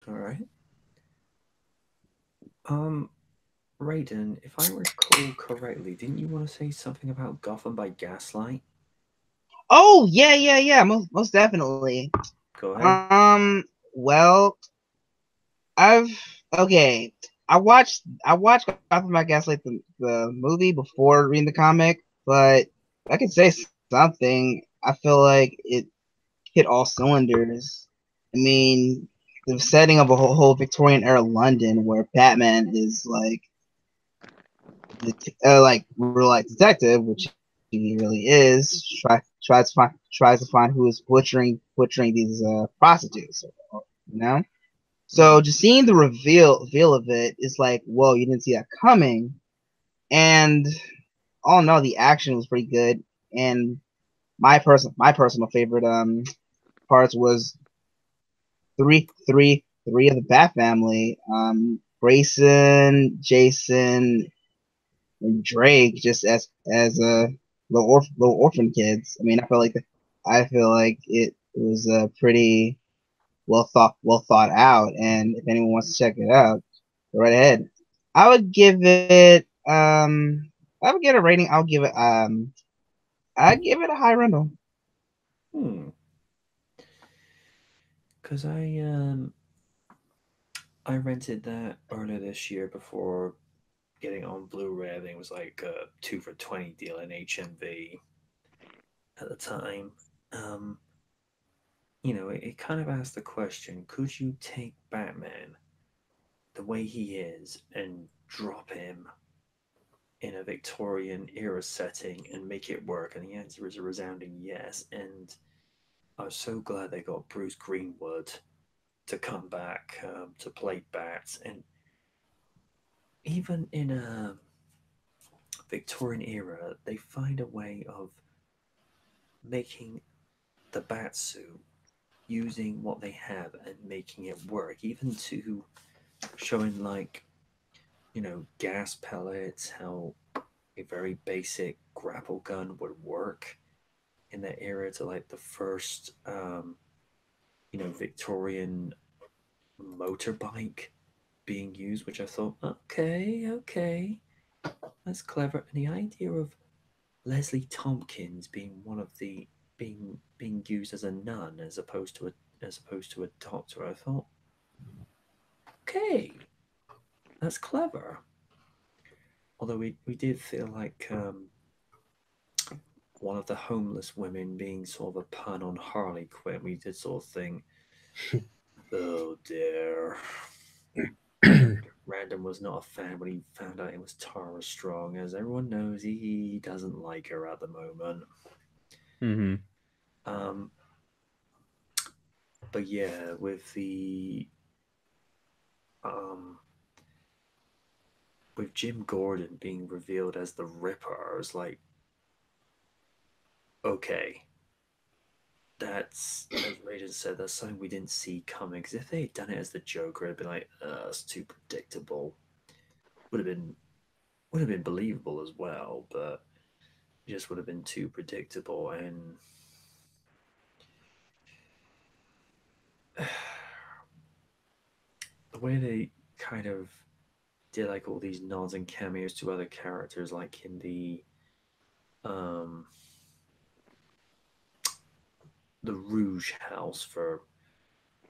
All right. Um, Raiden, if I recall correctly, didn't you want to say something about Gotham by Gaslight? Oh yeah. Most definitely. Go ahead. Um. Well, I've okay. I watched Gotham by Gaslight the movie before reading the comic, but I could say something. I feel like it hit all cylinders. I mean, the setting of a whole Victorian era London where Batman is like real life detective, which he really is, tries to find who is butchering these prostitutes, you know. So Mm. just seeing the reveal of it is like, whoa, you didn't see that coming. And all in all, the action was pretty good. And my personal favorite parts was three of the Bat family. Grayson, Jason, and Drake just as little orphan kids. I mean, I feel like it was pretty well thought out. And if anyone wants to check it out, go right ahead. I would give it I would get a rating. I'd give it a high rental. Hmm. Because I rented that earlier this year before getting on Blu-ray. I think it was like a 2 for 20 deal in HMV at the time. Um, it kind of asked the question: could you take Batman the way he is and drop him in a Victorian era setting and make it work? And the answer is a resounding yes. And I was so glad they got Bruce Greenwood to come back to play Bats. And even in a Victorian era, they find a way of making the bat suit using what they have and making it work, even to showing like gas pellets, how a very basic grapple gun would work in that era to like the first Victorian motorbike being used, which I thought, okay, that's clever. And the idea of Leslie Tompkins being one of the being used as a nun as opposed to a doctor, I thought, okay, that's clever. Although we did feel like one of the homeless women being sort of a pun on Harley Quinn, we did sort of think, oh dear. Random was not a fan when he found out it was Tara Strong. As everyone knows, he doesn't like her at the moment. Mm-hmm. Um, but yeah, um, with Jim Gordon being revealed as the Ripper, I was like, okay, that's as Raiden said, that's something we didn't see coming. Because if they had done it as the Joker, it'd be like, it's too predictable. Would have been would have been believable as well, but it just would have been too predictable. And the way they kind of did like all these nods and cameos to other characters, like in um the Rouge House for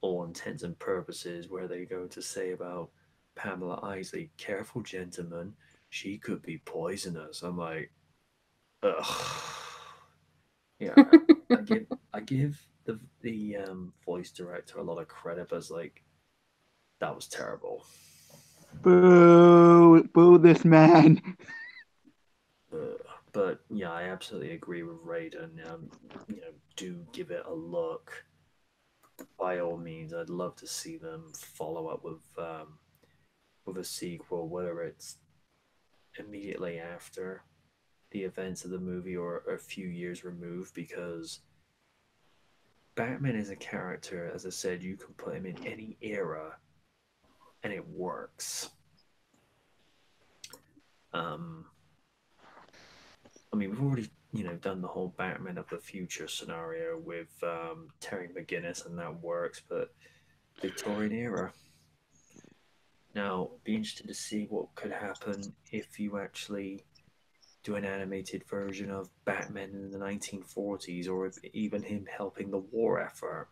all intents and purposes, where they go to say about Pamela Isley, careful gentlemen, she could be poisonous. I'm like, ugh. Yeah, I give I give the voice director a lot of credit, but it's like that was terrible. Boo! Boo this man! But yeah, I absolutely agree with Raiden. Do give it a look by all means. I'd love to see them follow up with a sequel, whether it's immediately after the events of the movie or a few years removed, because Batman is a character, as I said, you can put him in any era and it works. Um, I mean, we've already done the whole Batman of the Future scenario with Terry McGinnis, and that works. But Victorian era. Now, be interested to see what could happen if you actually do an animated version of Batman in the 1940s, or even him helping the war effort.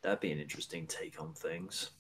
That'd be an interesting take on things.